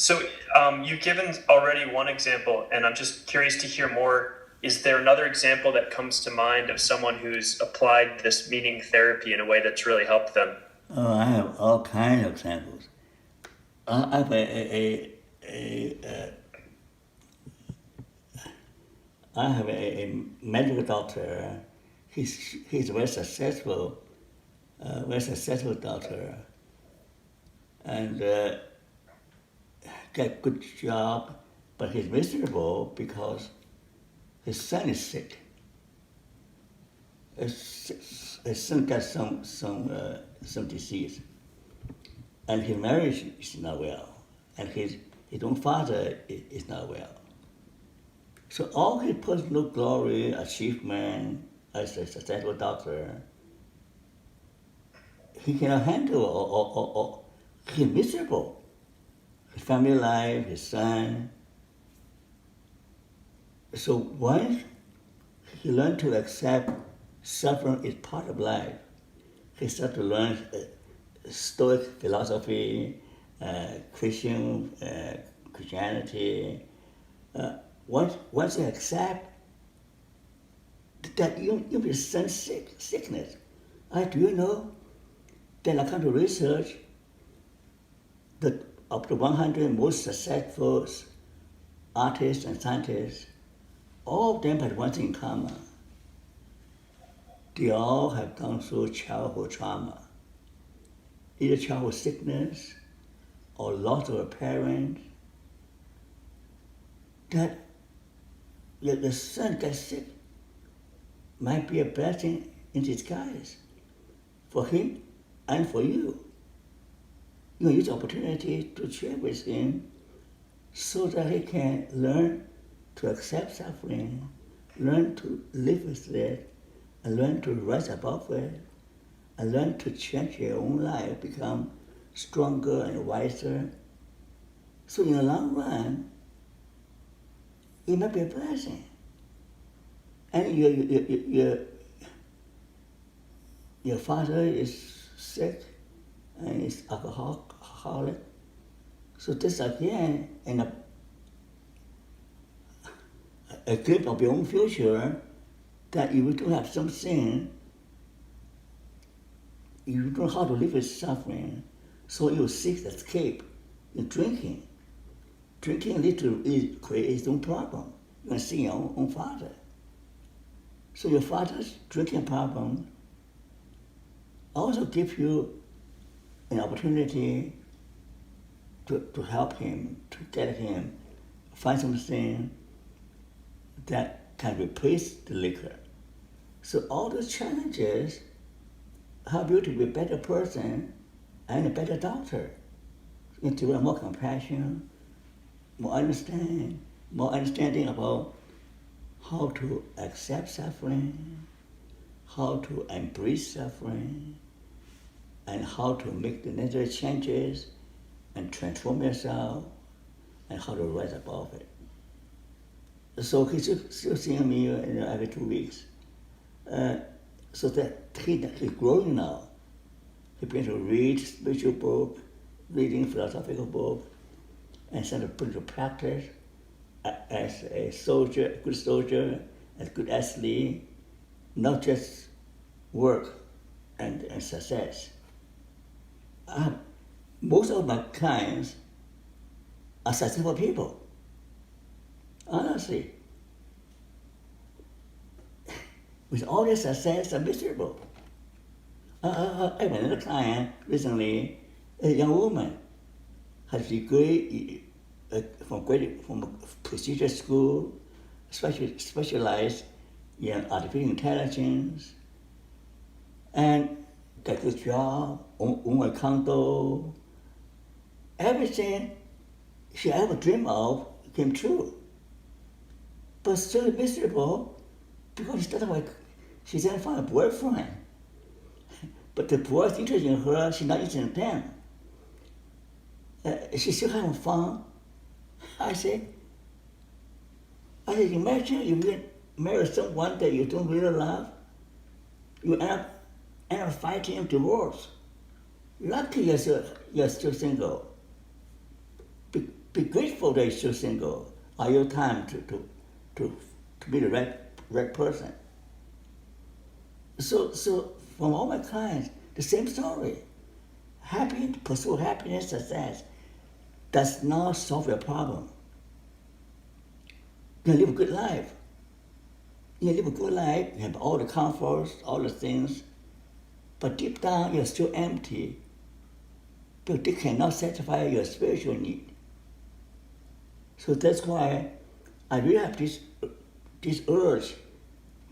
So you've given already one example, and I'm just curious to hear more. Is there another example that comes to mind of someone who's applied this meaning therapy in a way that's really helped them? Oh, I have all kinds of examples. I have I have a medical doctor. He's very successful doctor, and get good job, but he's miserable because his son is sick. His son got some disease, and his marriage is not well, and his own father is not well. So all his personal glory, achievement as a successful doctor, he cannot handle, or he's miserable. His family life, his son. So once he learned to accept suffering is part of life, he started to learn Stoic philosophy, Christianity. Once you accept that you be sense sickness, do you know? Then I come to research that of the 100 most successful artists and scientists, all of them had one thing in common. They all have gone through childhood trauma, either childhood sickness or loss of a parent. That the son gets sick might be a blessing in disguise for him and for you. You use the opportunity to share with him so that he can learn to accept suffering, learn to live with it, and learn to rise above it, and learn to change your own life, become stronger and wiser. So in the long run, it might be a blessing. And your father is sick and is alcoholic. So this again, in a glimpse of your own future, that you don't have something, you don't know how to live with suffering, so you seek escape in drinking. Drinking literally creates its own problem. You can see your own father. So your father's drinking problem also gives you an opportunity to help him, to get him, find something that can replace the liquor. So all those challenges help you to be a better person and a better doctor. You develop more compassion, more understanding about how to accept suffering, how to embrace suffering, and how to make the necessary changes and transform yourself, and how to rise above it. So he's still seeing me every 2 weeks. So that he's growing now. He begins to read spiritual book, reading philosophical book, and started to put into practice as a soldier, a good soldier, as a good athlete, not just work and success. Most of my clients are successful people. Honestly, with all their success, are miserable. I have another client recently, a young woman, has a degree from a prestigious school, specialized in artificial intelligence, and got a good job, own a condo. Everything she ever dreamed of came true. But still miserable because she didn't find a boyfriend. But the boys interested in her, she's not interested in them. She's still having fun. I said, imagine you marry someone that you don't really love. You end up fighting and divorce. Lucky you're still single. be grateful that you're still single. Are your time to be the right person? So from all my clients, the same story. Pursue happiness, success does not solve your problem. You live a good life. You live a good life, you have all the comforts, all the things, but deep down you're still empty because they cannot satisfy your spiritual need. So that's why I really have this urge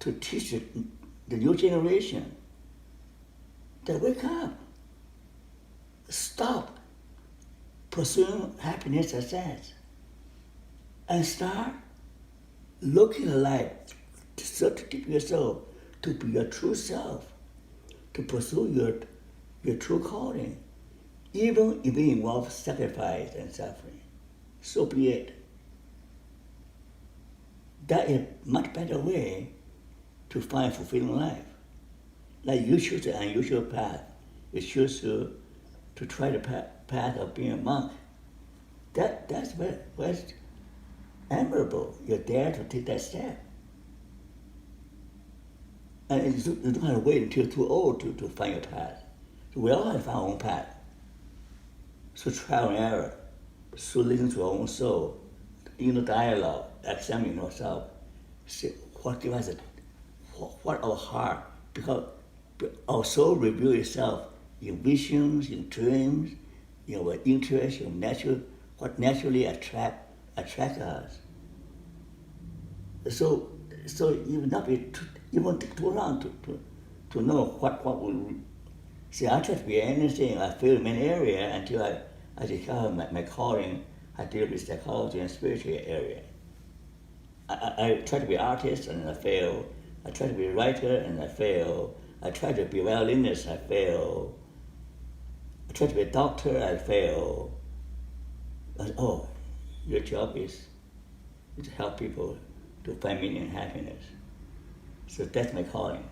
to teach the new generation that wake up, stop pursuing happiness, success, and start looking at life to search deep yourself, to be your true self, to pursue your true calling, even if it involves sacrifice and suffering. So be it. That is a much better way to find a fulfilling life. Like you choose an unusual path. You choose to try the path of being a monk. That's what's admirable. You're there to take that step. And you don't have to wait until you're too old to find your path. So we all have to find our own path. So trial and error. So listen to our own soul. Dialogue, examine yourself. See what gives us what our heart, because our soul reveals itself in visions, in dreams, in our interests, what naturally attract us. So it will not be it won't take too long to know what will. See, I try to be anything. I fail in many areas until I discover my calling. I deal with psychology and spiritual area. I try to be an artist and I fail. I try to be a writer and I fail. I try to be a violinist, I fail. I try to be a doctor, I fail. But, your job is to help people to find meaning and happiness. So that's my calling.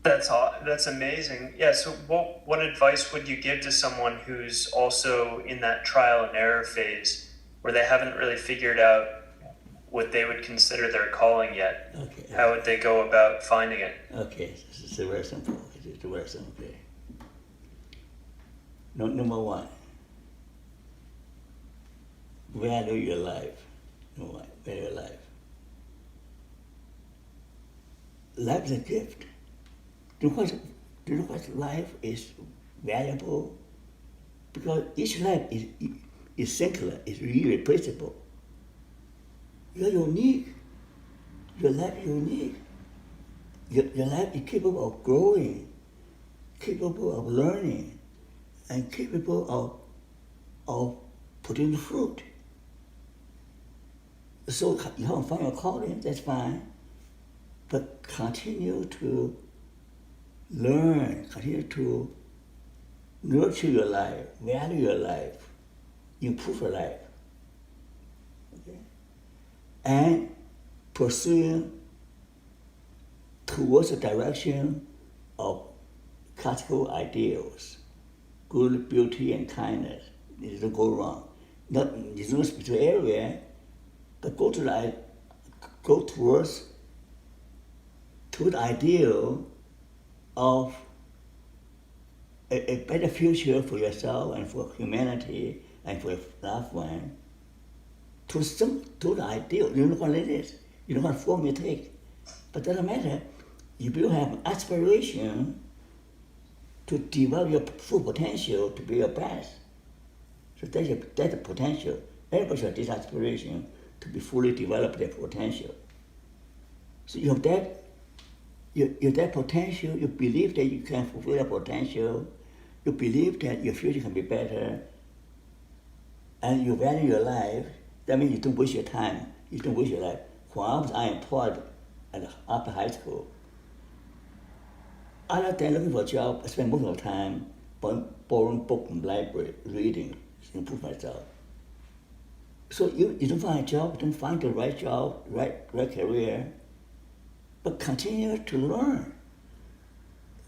That's amazing. Yeah. So, what advice would you give to someone who's also in that trial and error phase, where they haven't really figured out what they would consider their calling yet? Okay. How would they go about finding it? Okay, it's very simple. It's very simple. Number one, value your life. Number one, value your life. Life is a gift. Do you know what life is valuable? Because each life is singular, is irreplaceable. You're unique. Your life is unique. Your life is capable of growing, capable of learning, and capable of putting fruit. So you haven't found your calling, that's fine. But continue to learn, continue to nurture your life, value your life, improve your life. Okay? And pursuing towards the direction of classical ideals, good, beauty, and kindness. It doesn't go wrong. It's no spiritual area, but go towards the ideal of a better future for yourself and for humanity and for your loved one. To the ideal, you know what it is. You know what form you take. But it doesn't matter. If you have aspiration to develop your full potential to be your best, so that's the potential. Everybody has this aspiration to be fully develop their potential. So you have that. You have that potential. You believe that you can fulfill that potential. You believe that your future can be better, and you value your life. That means you don't waste your time. You don't waste your life. When I was unemployed after high school, other than looking for a job, I spent most of the time borrowing books from the library, reading, to improve myself. So you don't find a job, you don't find the right job, right career, but continue to learn.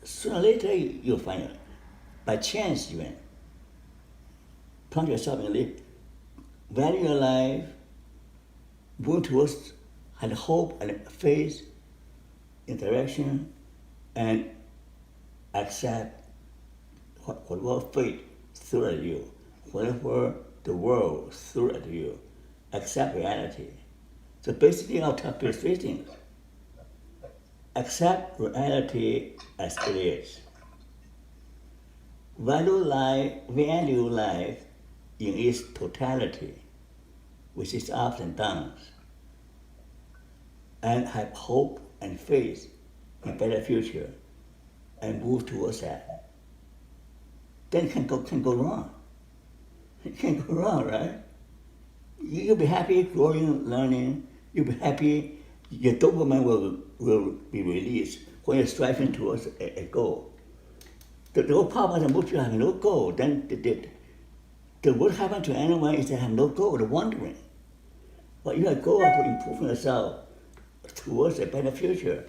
Sooner or later, you'll find it. by chance even. Plant yourself in life, value your life, move towards and hope and faith in direction, and accept whatever fate threw at you, whatever the world threw at you, accept reality. So basically I'll tell people three things. Accept reality as it is. Value life in its totality, with its ups and downs, and have hope and faith in a better future, and move towards that. Then it can go wrong. It can't go wrong, right? You'll be happy growing, learning. You'll be happy. Your dopamine will be released when you're striving towards a goal. The whole problem is most people have no goal. Then what happens to anyone is they have no goal, they're wandering. But you have a goal to improve yourself towards a better future.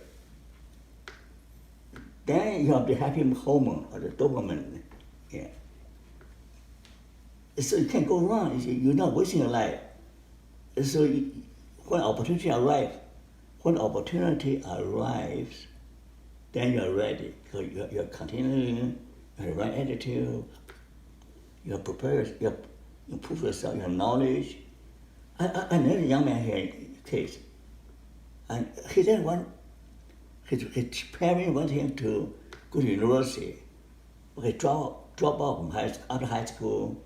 Then you have the happy hormone or the dopamine. Yeah. So you can't go wrong. You're not wasting your life. So when opportunity arrives, then you're ready. Because you're continuing, you have the right attitude, you're prepared, you improve yourself, you have knowledge. I know a young man here in the case, and he didn't want, his parents wanted him to go to university, but he dropped out from after high school.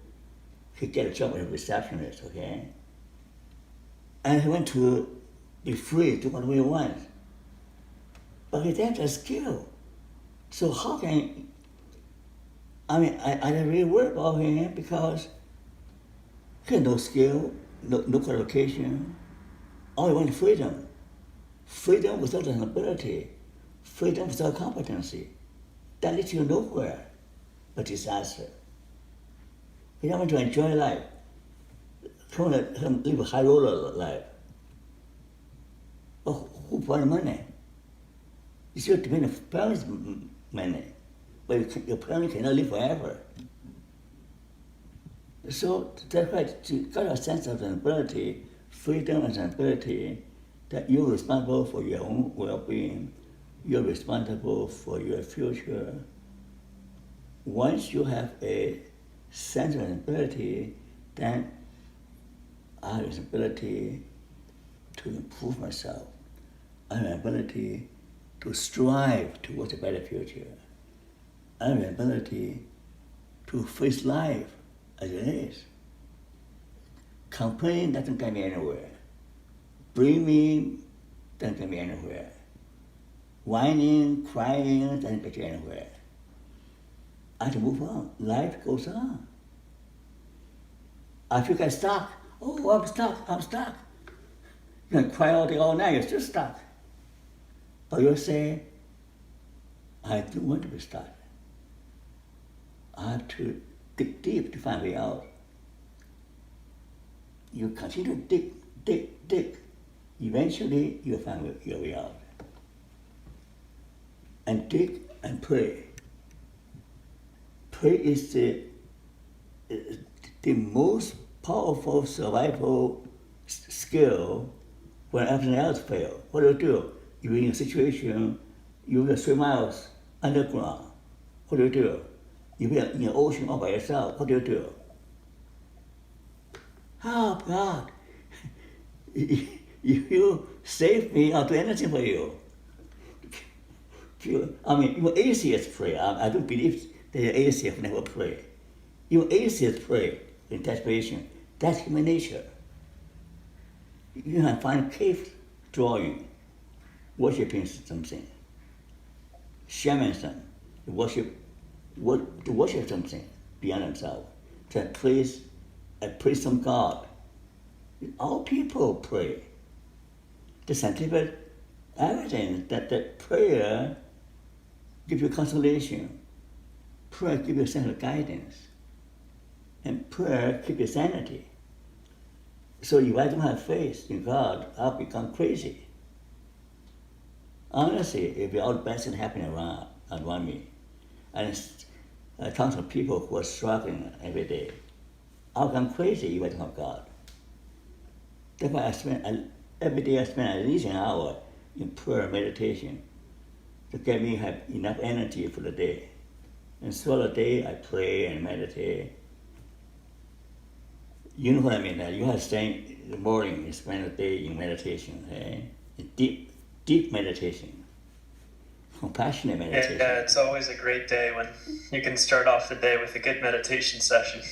He get a job as a receptionist, okay? And he went to be free, do whatever he wants. But he didn't have a skill. So how can, I really worry about him because he had no skill, no qualification. All he wanted freedom. Freedom without an ability, freedom without competency. That leads you nowhere but disaster. He don't want to enjoy life. He want to live a high roller life. But who brought the money? You still depend on parents' money, but your parents cannot live forever. So that's why you got a sense of ability, freedom and ability, that you're responsible for your own well-being, you're responsible for your future. Once you have a sense of ability, then I have an ability to improve myself. I have an ability to strive towards a better future. I have an ability to face life as it is. Complaining doesn't get me anywhere. Blaming doesn't get me anywhere. Whining, crying doesn't get you anywhere. I have to move on. Life goes on. If you get stuck, I'm stuck. You can cry all day, all night, you're still stuck. But you say, I don't want to be stuck. I have to dig deep to find a way out. You continue to dig. Eventually, you'll find your way out. And dig and pray. Pray is the most powerful survival skill when everything else fails. What do? You're in a situation, you're 3 miles underground. What do? You're in an ocean all by yourself. What do? Help, God. If you save me, I'll do anything for you. Even atheists pray. I don't believe that atheists never pray. Even atheists pray in desperation. That's human nature. You can find cave drawing, worshiping something. Shamanism, to worship something beyond themselves, to praise some God. All people pray. The scientific evidence that prayer gives you consolation, prayer gives you a sense of guidance, and prayer keeps you sanity. So if I don't have faith in God, I'll become crazy. Honestly, if all the bad things happening around me, and I talk to people who are struggling every day. I'll come crazy if I don't have God. That's why every day I spend at least an hour in prayer meditation to get me have enough energy for the day. And throughout the day I pray and meditate. You know what I mean? You have to stay in the morning and spend the day in meditation, okay? In deep meditation, compassionate meditation. Yeah, it's always a great day when you can start off the day with a good meditation session.